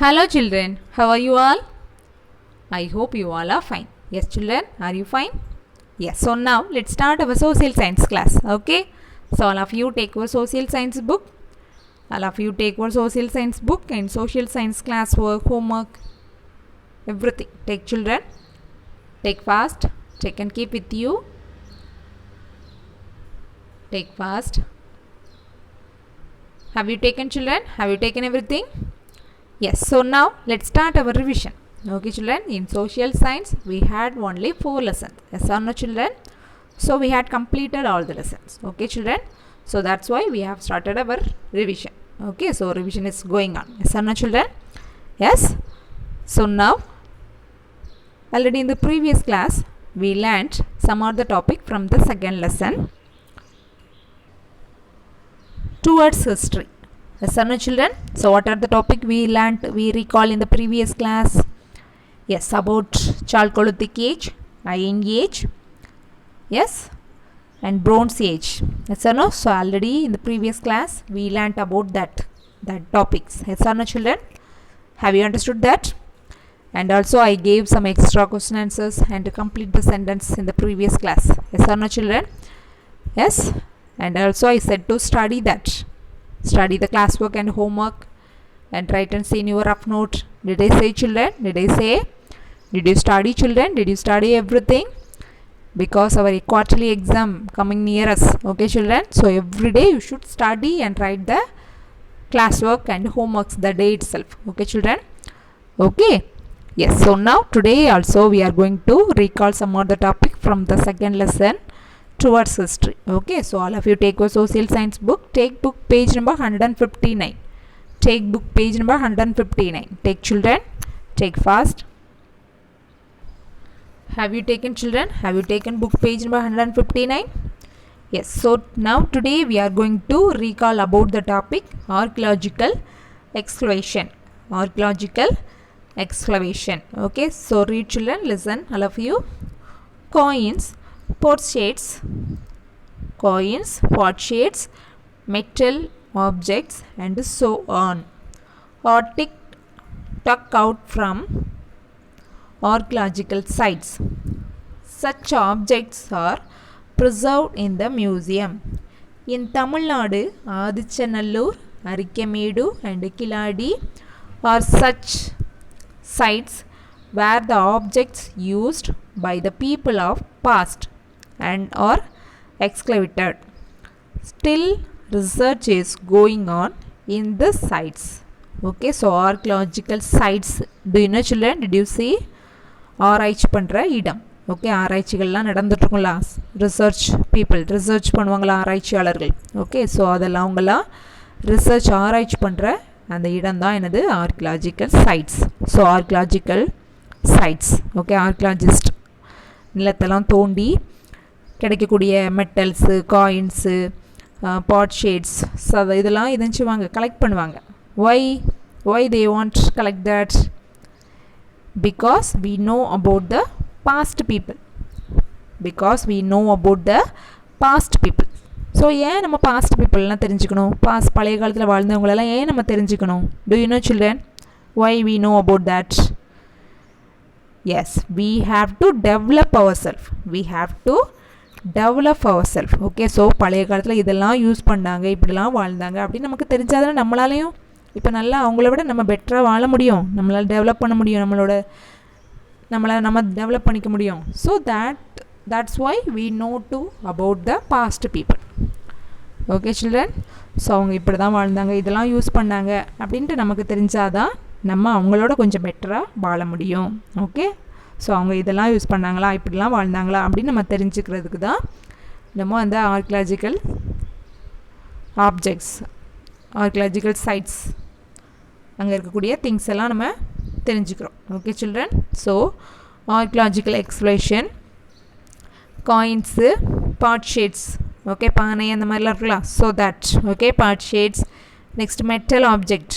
Hello children, how are you all? I hope you all are fine. Yes children, are you fine? Yes, so now let's start our social science class, okay? So all of you take your social science book. All of you take your social science book and social science class work, homework, everything. Take children, take fast, take and keep with you. Take fast. Have you taken children? Have you taken everything? Yes, so now let's start our revision. Okay children, in social science we had only 4 lessons. Yes or no children? So we had completed all the lessons. Okay children? So that's why we have started our revision. Okay, so revision is going on. Yes or no children? Yes. So now, already in the previous class we learnt some of the topic from the second lesson towards history. Yes or no children? So what are the topic we learnt, we recall in the previous class? Yes, about Chalcolithic age, Iron age, yes, and Bronze age. Yes or no? So already in the previous class we learnt about that topics. Yes or no children? Have you understood that? And also I gave some extra question answers and to complete the sentence in the previous class. Yes or no children? Yes. And also I said to study that. Study the classwork and homework and write and see in your rough note. Did I say children? Did I say? Did you study children? Did you study everything? Because our quarterly exam coming near us. Okay children? So every day you should study and write the classwork and homeworks the day itself. Okay children? Okay. Yes. So now today also we are going to recall some more the topic from the second lesson towards history. Okay, so all of you take your social science book. Take book page number 159. Take book page number 159. Take children. Take fast. Have you taken children? Have you taken book page number 159? Yes, so now today we are going to recall about the topic archaeological excavation. Archaeological excavation. Okay, so read children, listen all of you. Coins, potsherds, metal objects and so on are tucked out from archaeological sites. Such objects are preserved in the museum. In Tamil Nadu, Adichanallur, Arikamedu and Kiladi are such sites where the objects used by the people of past and are excavated. Still research is going on in the sites. Okay, so archaeological sites. Do you know children? Did you see? ஆராய்ச்சி பண்ணுற இடம். Okay, ஆராய்ச்சிகள்லாம் நடந்துட்டுருக்குங்களா? Research people, research பண்ணுவாங்களா ஆராய்ச்சியாளர்கள். Okay, so அதெல்லாம் அவங்களாம் research ஆராய்ச்சி பண்ணுற அந்த இடம் தான் என்னது? Archaeological sites. So archaeological sites. Okay, archaeologist நிலத்தெல்லாம் தோண்டி கிடைக்கக்கூடிய மெட்டல்ஸு, காயின்ஸு, பாட்ஷேட்ஸ், இதெல்லாம் இதெல்லாம் கலெக்ட் பண்ணுவாங்க. why they want to collect that? Because we know about the past people. Because we know about the past people. So ஏன் நம்ம past பீப்புளெலாம் தெரிஞ்சுக்கணும்? பழைய காலத்தில் வாழ்ந்தவங்களெல்லாம் ஏன் நம்ம தெரிஞ்சுக்கணும்? Do you know children? Why we know about that? Yes, we have to develop ourselves. We have to develop ourselves. Okay, so பழைய காலத்தில் இதெல்லாம் யூஸ் பண்ணாங்க, இப்படிலாம் வாழ்ந்தாங்க அப்படின்னு நமக்கு தெரிஞ்சாதானே நம்மளாலையும் இப்போ நல்லா அவங்கள விட நம்ம பெட்டராக வாழ முடியும், நம்மளால் டெவலப் பண்ண முடியும், நம்ம டெவலப் பண்ணிக்க முடியும். So that's why we know to about the past people. Okay children, so அவங்க இப்படி தான் வாழ்ந்தாங்க, இதெல்லாம் யூஸ் பண்ணாங்க அப்படின்ட்டு நமக்கு தெரிஞ்சாதான் நம்ம அவங்களோட கொஞ்சம் பெட்டராக வாழ முடியும். ஓகே, ஸோ அவங்க இதெல்லாம் யூஸ் பண்ணாங்களா, இப்படிலாம் வாழ்ந்தாங்களா அப்படின்னு நம்ம தெரிஞ்சுக்கிறதுக்கு தான் நம்ம அந்த ஆர்கியலாஜிக்கல் ஆப்ஜெக்ட்ஸ், ஆர்கியலாஜிக்கல் சைட்ஸ், அங்கே இருக்கக்கூடிய திங்ஸ் எல்லாம் நம்ம தெரிஞ்சுக்கிறோம். Okay children, so archaeological explanation, coins, potsherds, okay, பானை அந்த மாதிரிலாம் இருக்கலாம். So that okay, potsherds. Next metal object,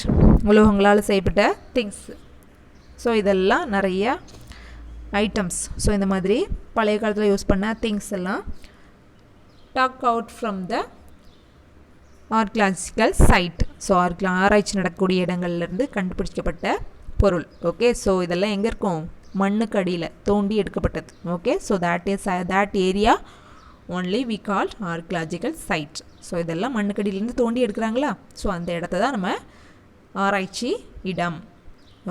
உலோகங்களால் செய்யப்பட்ட திங்ஸ். ஸோ இதெல்லாம் நிறைய ஐட்டம்ஸ். ஸோ இந்த மாதிரி பழைய காலத்தில் யூஸ் பண்ண திங்ஸ் எல்லாம் dug out from the archaeological site. So ஆராய்ச்சி நடக்கக்கூடிய இடங்கள்லேருந்து கண்டுபிடிக்கப்பட்ட பொருள். ஓகே, ஸோ இதெல்லாம் எங்கே இருக்கும்? மண்ணுக்கு அடியில் தோண்டி எடுக்கப்பட்டது. Okay, so that area only we call archaeological site. So இதெல்லாம் மண்ணுக்கடியிலேருந்து தோண்டி எடுக்கிறாங்களா, ஸோ அந்த இடத்த தான் நம்ம ஆராய்ச்சி இடம்,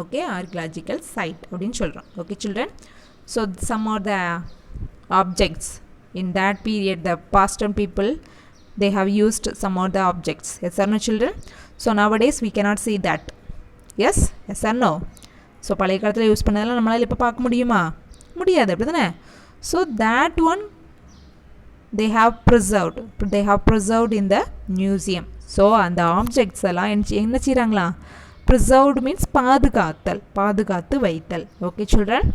ஓகே, archaeological site அப்படின்னு சொல்கிறோம். Okay children, so some are the objects in that period, the past time people they have used some of the objects. Yes or no children? So nowadays we cannot see that. Yes or no? So பழைய காலத்தில் use பண்ணதெல்லாம் நம்மளால் இப்போ பார்க்க முடியுமா? முடியாது, அப்படி தானே? So that one they have preserved in the museum. So அந்த ஆப்ஜெக்ட்ஸ் எல்லாம் என்ன செய்கிறாங்களா? preserved means பாதுகாத்து வைத்தல். Okay children,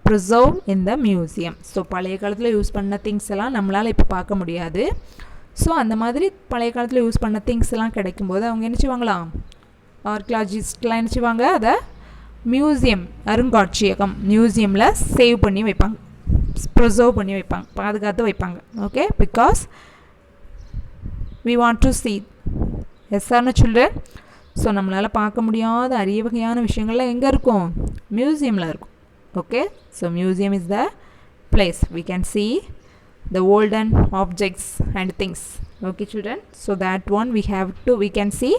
preserved in the museum. So பழைய காலத்தில் யூஸ் பண்ண திங்ஸ் எல்லாம் நம்மளால் இப்போ பார்க்க முடியாது. ஸோ அந்த மாதிரி பழைய காலத்தில் யூஸ் பண்ண திங்ஸ் எல்லாம் கிடைக்கும்போது அவங்க என்ன செய்வாங்களா? ஆர்கியாலஜிஸ்ட்லாம் என்ன செய்வாங்க? அதை மியூசியம், அருங்காட்சியகம், மியூசியமில் சேவ் பண்ணி வைப்பாங்க, ப்ரிசர்வ் பண்ணி வைப்பாங்க, பாதுகாத்து வைப்பாங்க. Okay, because we want to see. Yes or no children? So நம்மளால் பார்க்க முடியாத அரிய வகையான விஷயங்கள்லாம் எங்கே இருக்கும்? மியூசியமில் இருக்கும். Okay, so museum is the place we can see the olden objects and things. Okay children, so that one we can see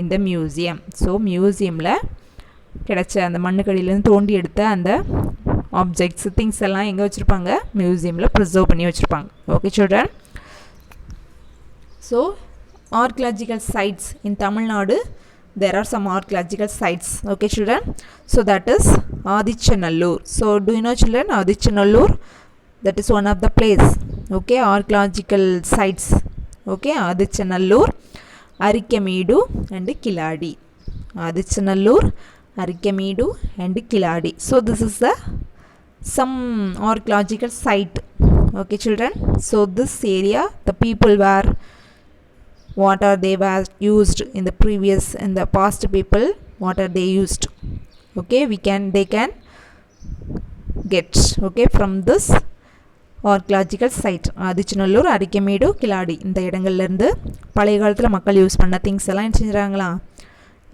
in the museum. So மியூசியமில் கிடைச்ச அந்த மண்ணுக்கடியிலேருந்து தோண்டி எடுத்த அந்த ஆப்ஜெக்ட்ஸ் திங்ஸ் எல்லாம் எங்கே வச்சுருப்பாங்க? மியூசியமில் ப்ரிசர்வ் பண்ணி வச்சுருப்பாங்க. Okay children, so archaeological sites in Tamil Nadu, there are some archaeological sites. Okay children, so that is Adichanallur. So do you know children, Adichanallur, that is one of the place, okay, archaeological sites. Okay, Adichanallur, Arikameedu and Kiladi. Adichanallur, Arikameedu and Kiladi. So this is some archaeological site. Okay children, so this area the people were, what are they were used in the past people, what are they used? Okay, they can get, okay, from this archaeological site. Adichanallur, Arikameedu, Kiladi, இந்த இடங்கள்ல இருந்து பழைய காலத்துல மக்கள் use பண்ண things எல்லாம் என்ன செஞ்சுறாங்களா?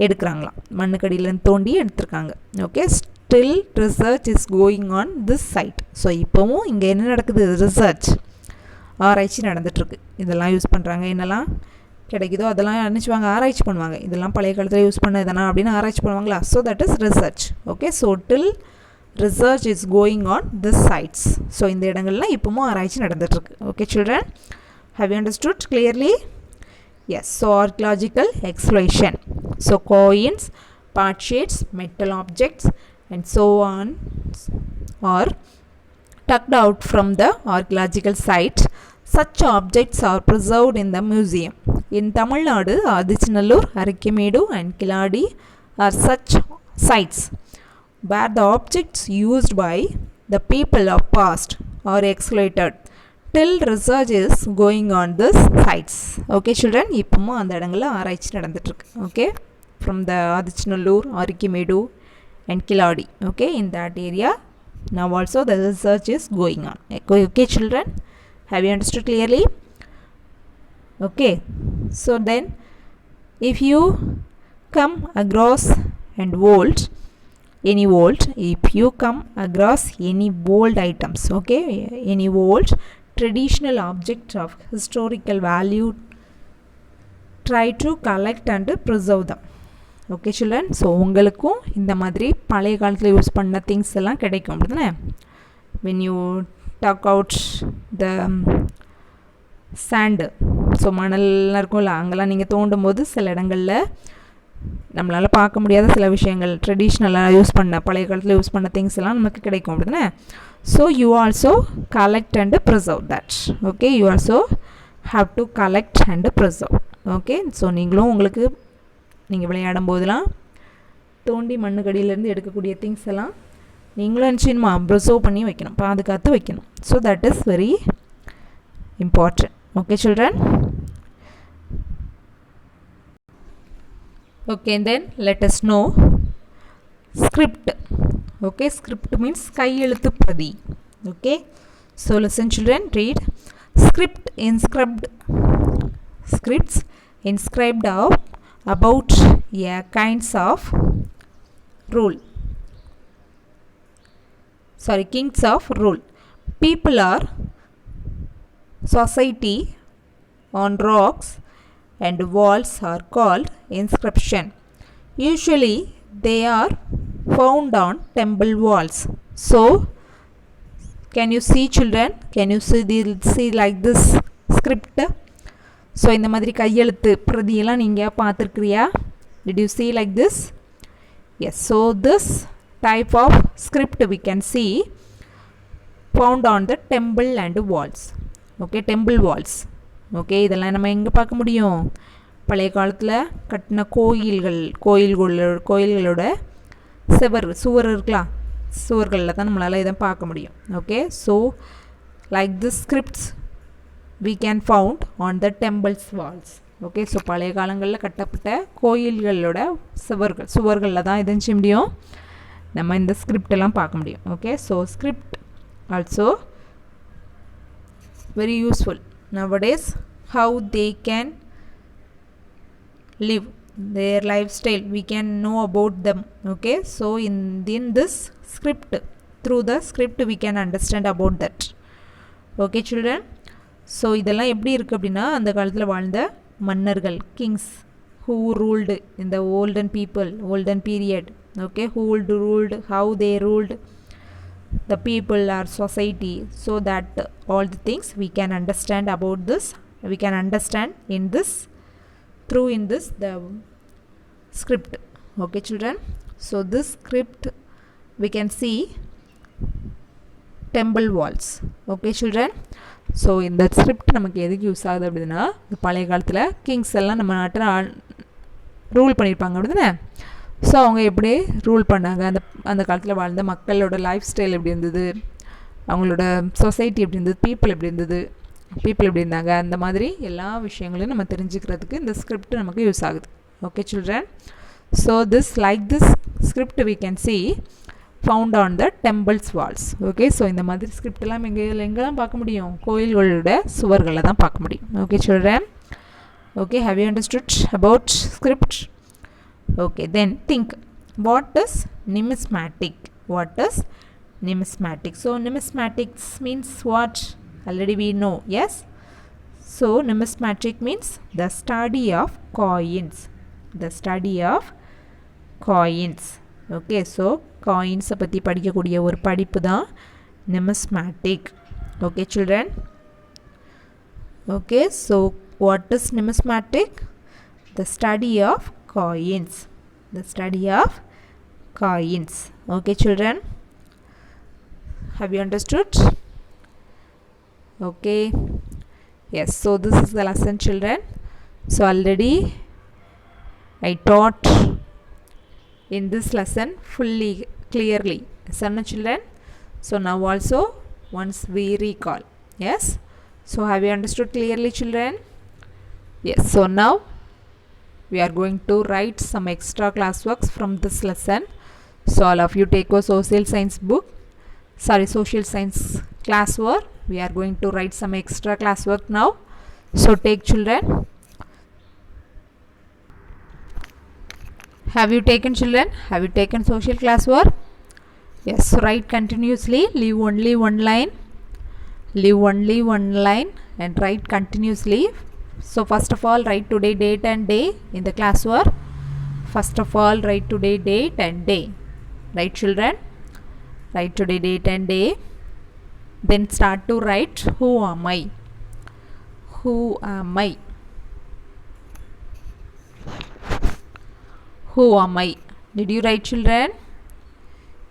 எடுக்கறாங்களா, மண்ணுக்கடியிலேருந்து தோண்டி எடுத்துருக்காங்க. Okay, still research is going on this site. So இப்போவும் இங்கே என்ன நடக்குது? ரிசர்ச், ஆராய்ச்சி நடந்துகிட்ருக்கு. இதெல்லாம் யூஸ் பண்ணுறாங்க, என்னெல்லாம் கிடைக்குதோ அதெல்லாம் நினச்சிவாங்க, ஆராய்ச்சி பண்ணுவாங்க. இதெல்லாம் பழைய காலத்தில் யூஸ் பண்ண இதெல்லாம் அப்படின்னு ஆராய்ச்சி பண்ணுவாங்களா? So that is research. Okay, so till research is going on this sites. So இந்த இடங்கள்லாம் இப்போவும் ஆராய்ச்சி நடந்துகிட்ருக்கு. Okay children, have you understood clearly? Yes, so archaeological exploration. So coins, part sheets, metal objects and so on are tugged out from the archaeological site. Such objects are preserved in the museum. In Tamil Nadu, Adichanallur, Arikameedu and Kiladi are such sites where the objects used by the people of past are exploited. Till research is going on this sites. Okay children, இப்போவும் அந்த இடங்களில் ஆராய்ச்சி நடந்துட்டுருக்கு. Okay, from the Adichanallur, Arikameedu and Kiladi. Okay, in that area now also the research is going on. Okay children, have you understood clearly? Okay, so then if you come across and any old items, okay, any old traditional object of historical value, try to collect and preserve them. Okay children, so உங்களுக்கும் இந்த மாதிரி பழைய காலத்தில் use பண்ண things எல்லாம் கிடைக்கும், அப்படிதானே? when you talk out the sand, so மணல்லாம் இருக்கும்ல, அங்கெல்லாம் நீங்கள் தோண்டும் போது சில இடங்களில் நம்மளால் பார்க்க முடியாத சில விஷயங்கள், ட்ரெடிஷ்னலாக யூஸ் பண்ண பழைய காலத்தில் யூஸ் பண்ண திங்ஸ் எல்லாம் நமக்கு கிடைக்கும், அப்படிதானே? So you also collect and preserve that. Okay, you also have to collect and preserve. Okay, so நீங்களும் உங்களுக்கு நீங்கள் விளையாடும் போதெல்லாம் தோண்டி மண்ணுக்கடியிலேருந்து எடுக்கக்கூடிய திங்ஸ் எல்லாம் நீங்களும் நினச்சிடுமா ப்ரிசர்வ் பண்ணி வைக்கணும், பாதுகாத்து வைக்கணும். So that is very important. Okay children, okay, and then let us know script. Okay, script means கையெழுத்து பிரதி. Okay, so listen children, read. Scripts inscribed of about a kinds of rule. Sorry, kings of rule. People are society on rocks and walls are called inscription. Usually they are found on temple walls. So can you see children? Can you see like this script? So இந்த மாதிரி கையெழுத்து பிரதியெல்லாம் நீங்க பார்த்திருக்கிறியா? Did you see like this? Yes. So this type of script we can see found on the temple and walls. Okay, temple walls. Okay, இதெல்லாம் நம்ம எங்க பார்க்க முடியும்? பழைய காலத்துல கட்டின கோயில்களோட சுவர் இருக்கலாம், சுவர்கள்ல தான் நம்மளால இத பார்க்க முடியும். Okay, so like this scripts we can found on the temples walls. Okay, so பழைய காலங்கள்ல கட்டப்பட்ட கோயில்களோட சுவர்கள்ல தான் இத செய்ய முடியும், நம்ம இந்த ஸ்கிரிப்ட் எல்லாம் பார்க்க முடியும். Okay, so script also very useful nowadays, how they can live their lifestyle, we can know about them. Okay, so in this script, through the script we can understand about that. Okay children, so இதெல்லாம் எப்படி இருக்கு அப்படினா அந்த காலத்துல வாழ்ந்த மன்னர்கள், kings who ruled in the olden period. Okay, who ruled, how they ruled the people or society, so that all the things we can understand about this, we can understand in this the script. Okay children, so this script we can see temple walls. Okay children, so in that script நமக்கு எதுக்கு use ஆகுது அப்படினா பழைய காலத்துல Kings எல்லாம் நம்ம நாட்டை rule பண்ணிருப்பாங்க அப்படிதானே. ஸோ அவங்க எப்படி ரூல் பண்ணாங்க, அந்த காலத்தில் வாழ்ந்த மக்களோட லைஃப் ஸ்டைல் எப்படி இருந்தது, அவங்களோட சொசைட்டி எப்படி இருந்தது, பீப்புள் எப்படி இருந்தாங்க, அந்த மாதிரி எல்லா விஷயங்களையும் நம்ம தெரிஞ்சுக்கிறதுக்கு இந்த ஸ்கிரிப்ட் நமக்கு யூஸ் ஆகுது. Okay children, so this script we can see found on the temples walls. Okay, so இந்த மாதிரி ஸ்கிரிப்ட் எல்லாம் எங்கெல்லாம் பார்க்க முடியும்? கோயில்களோட சுவர்களில் தான் பார்க்க முடியும். Okay children, okay, have you understood about script? Okay, then think, what is numismatic? So numismatics means what? Already we know. Yes, so numismatic means the study of coins. Okay, so coins பத்தி படிக்கக்கூடிய ஒரு படிப்பு தான் numismatic. Okay children, okay, so what is numismatic? The study of coins. Okay children, have you understood? Okay, yes, so this is the lesson children. So already I taught in this lesson fully clearly, children. So now also once we recall. Yes, so have you understood clearly children? Yes, so now we are going to write some extra classworks from this lesson. So all of you take a social science classwork. We are going to write some extra classwork now. So take children. Have you taken children? Have you taken social classwork? Yes, so write continuously, leave only one line and write continuously. So first of all write today date and day in the classwork. First of all write today date and day. Right children, write today date and day. Then start to write who am I. Did you write children?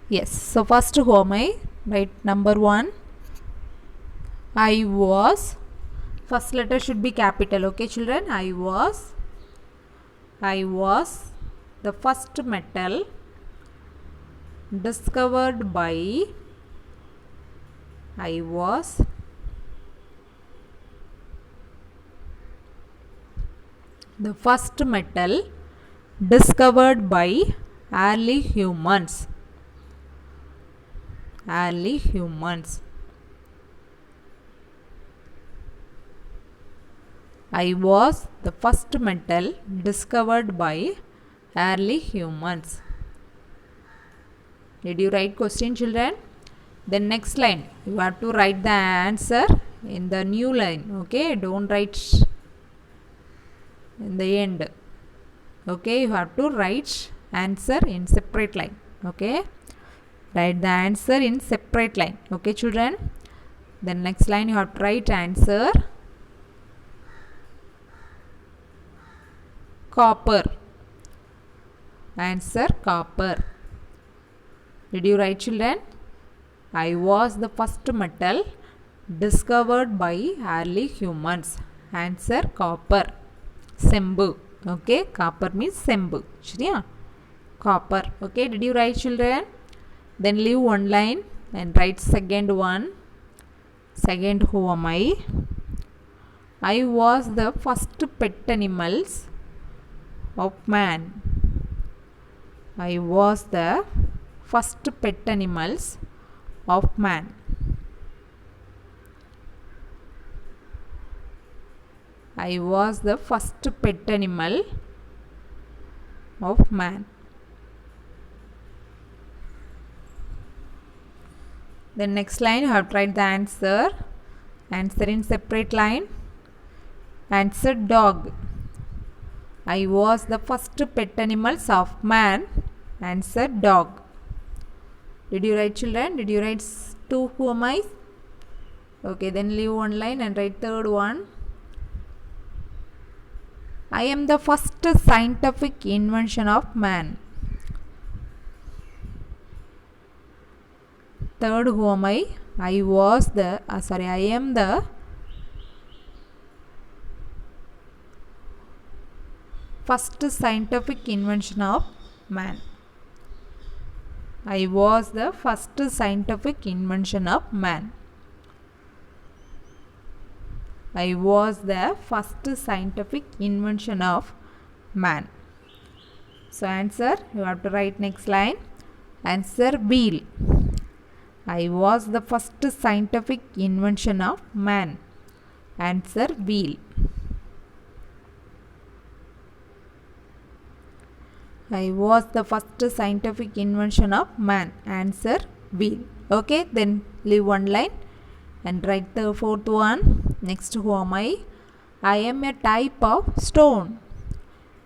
Yes, so first who am I? Write number 1, I was. First letter should be capital. Okay children, I was the first metal discovered by early humans. I was the first metal discovered by early humans. Did you write question, children? Then next line, you have to write the answer in the new line. Okay, don't write in the end. Okay, you have to write answer in separate line. Okay, write the answer in separate line. Okay, children. Then next line, you have to write answer copper. Answer copper. Did you write, children? I was the first metal discovered by early humans. Answer copper. Sembu. Okay, copper means sembu. Shriya? Copper. Okay, did you write, children? Then leave one line and write second one. Second, who am I? I was the first pet animals of man. I was the first pet animals of man. I was the first pet animal of man. Then next line, you have to write the answer. Answer in separate line. Answer dog. I was the first pet animals of man. Answer dog. Did you write, children? Did you write two, who am I? Okay, then leave one line and write third one. I am the first scientific invention of man. Third, who am I? I am the first scientific invention of man. I was the first scientific invention of man. I was the first scientific invention of man. So answer, you have to write next line. Answer wheel. I was the first scientific invention of man. Answer wheel. I was the first scientific invention of man. Answer wheel. Okay, then leave one line and write the fourth one. Next, who am I? I am a type of stone.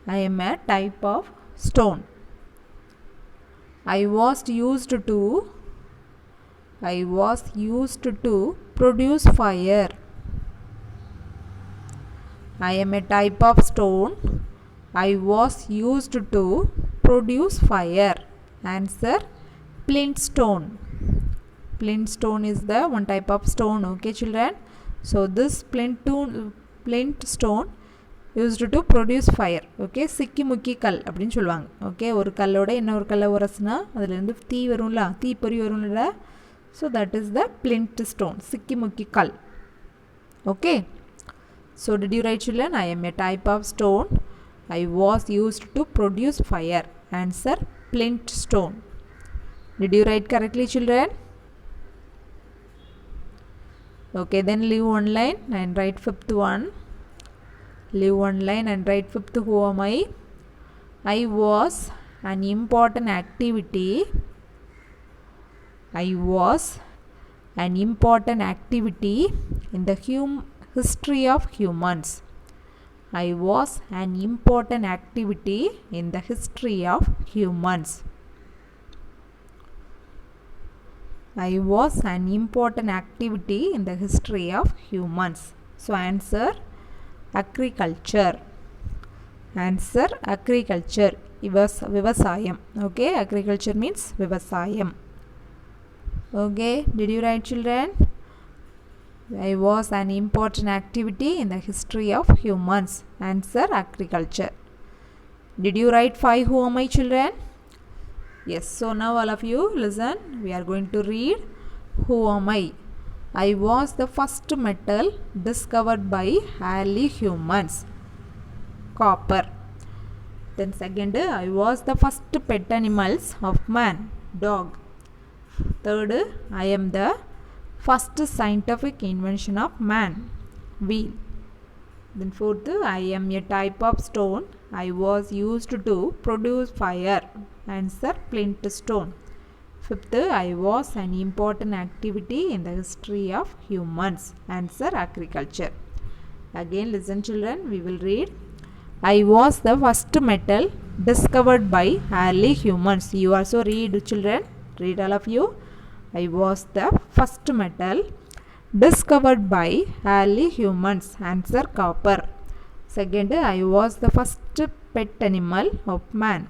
I am a type of stone. I was used to produce fire. I am a type of stone. I was used to produce fire. Answer flint stone. Flint stone is the one type of stone. Okay, children. So this flint stone used to produce fire. Okay, சிக்கி முக்கி கல் அப்படின்னு சொல்லுவாங்க. Okay, ஒரு கல்லோட இன்னொரு கல்லை உரசுனா அதுலேருந்து தீ வரும்ல, தீப்பொறி வரும்ல. So that is the flint stone. சிக்கி முக்கி கல். Okay. So did you write, children? I am a type of stone. I was used to produce fire. Answer flint stone. Did you write correctly, children? Okay, then leave one line and write fifth one. Leave one line and write fifth, who am I? I was an important activity. I was an important activity in the history of humans. I was an important activity in the history of humans. I was an important activity in the history of humans. So answer agriculture. Answer agriculture. Vivasayam. Okay, agriculture means Vivasayam. Okay, did you write, children? I was an important activity in the history of humans. Answer agriculture. Did you write 5, who am I, children? Yes, so now all of you listen. We are going to read who am I. I was the first metal discovered by early humans. Copper. Then second, I was the first pet animals of man. Dog. Third, I am the first scientific invention of man. Wheel. Then fourth, I am a type of stone. I was used to produce fire. Answer, flint stone. Fifth, I was an important activity in the history of humans. Answer, agriculture. Again listen children, we will read. I was the first metal discovered by early humans. You also read children, read all of you. I was the first metal discovered by early humans. Answer, copper. Second, I was the first pet animal of man.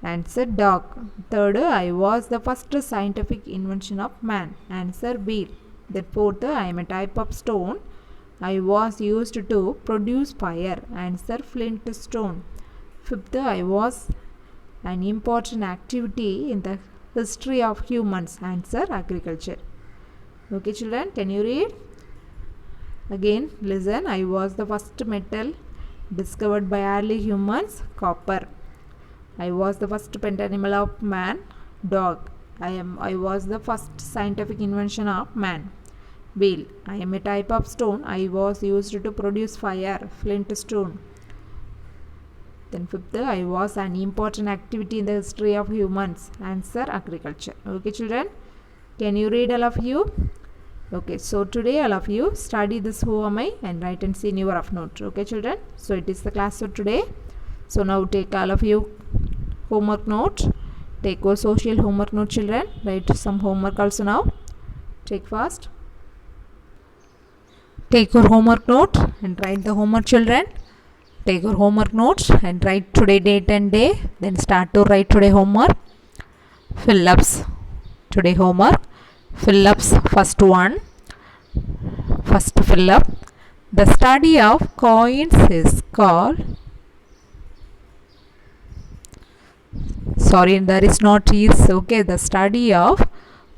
Answer, dog. Third, I was the first scientific invention of man. Answer, wheel. Then fourth, I am a type of stone. I was used to produce fire. Answer, flint stone. Fifth, I was an important activity in the history of humans. Answer, agriculture. Okay children, can you read? Again listen. I was the first metal discovered by early humans. Copper. I was the first pet animal of man. Dog. I was the first scientific invention of man. Wheel. I am a type of stone. I was used to produce fire. Flint stone. Then fifth, I was an important activity in the history of humans. Answer, agriculture. Okay children, can you read all of you? Okay, so today all of you study this who am I and write and see in your rough note. Okay children, so it is the class for today. So now take all of you homework note. Take your social homework note children. Write some homework also now. Take fast. Take your homework note and write the homework children. Take your homework notes and write today date and day. Then start to write today homework. Fill-ups. Today homework. Fill-ups. First one. First fill-up. The study of coins is called. Sorry, there is not is. Okay, the study of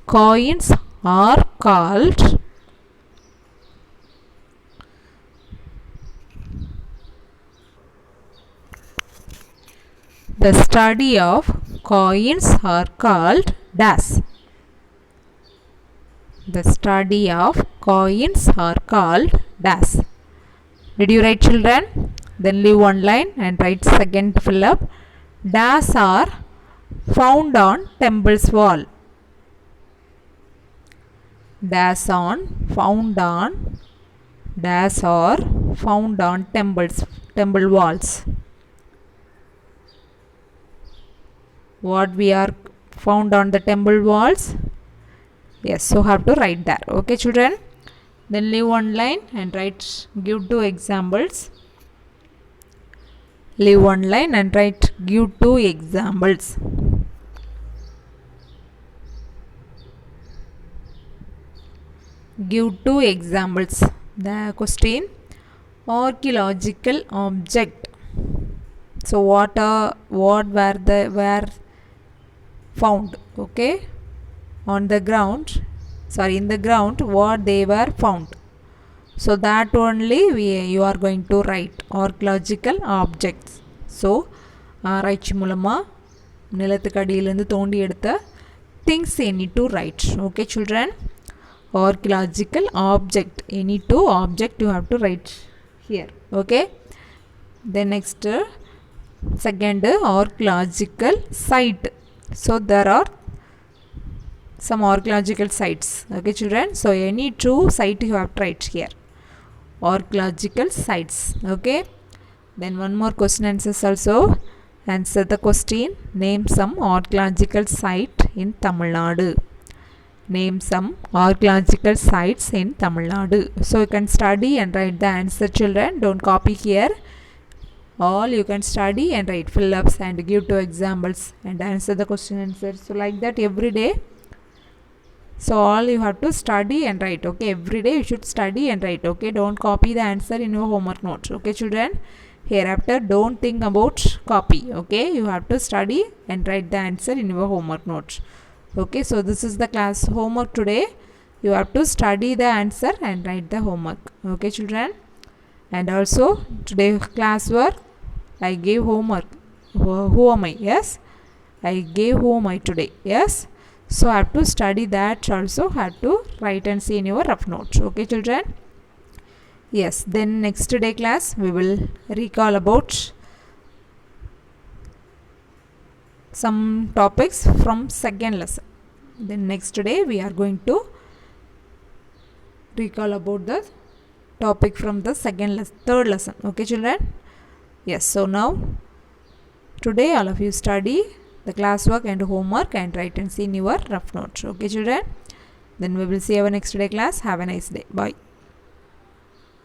coins are called. The study of coins are called dash. The study of coins are called dash. Did you write children? Then leave one line and write second fill up. Dash are found on temple's wall. Dash are found on temple walls. What we are found on the temple walls? Yes, so have to write that. Okay children, then leave one line and write, give two examples. Leave one line and write, give two examples. Give two examples. The question, archaeological object. So what were found? Okay, on the ground, sorry, in the ground, what they were found. So that only you are going to write archaeological objects. So ஆராய்ச்சி மூலமா நிலத்துக்கு அடியிலிருந்து தோண்டி எடுத்த things you need to write. Okay children, archaeological object, any two object you have to write here. Okay, then next second, archaeological site. So there are some archaeological sites. Okay children, so any two site you have to write here, archaeological sites. Okay, then one more question answers also. Answer the question, name some archaeological site in Tamil Nadu. Name some archaeological sites in Tamil Nadu. So you can study and write the answer children, don't copy here. All you can study and write fill-ups and give two examples and answer the question answers. So like that every day. So all you have to study and write. Okay, every day you should study and write. Okay, don't copy the answer in your homework notes. Okay children, hereafter don't think about copy. Okay, you have to study and write the answer in your homework notes. Okay, so this is the class homework today. You have to study the answer and write the homework. Okay children, and also today class work I gave homework. Who am I? Yes, I gave who am I today. Yes, so I have to study that also, have to write and see in your rough notes. Okay children, Yes, then next day class we will recall about some topics from second lesson. Then next day we are going to recall about the topic from the third lesson. Okay, children? Yes, so now today all of you study the classwork and homework and write and see in your rough notes. Okay, children? Then we will see our next day class. Have a nice day. Bye.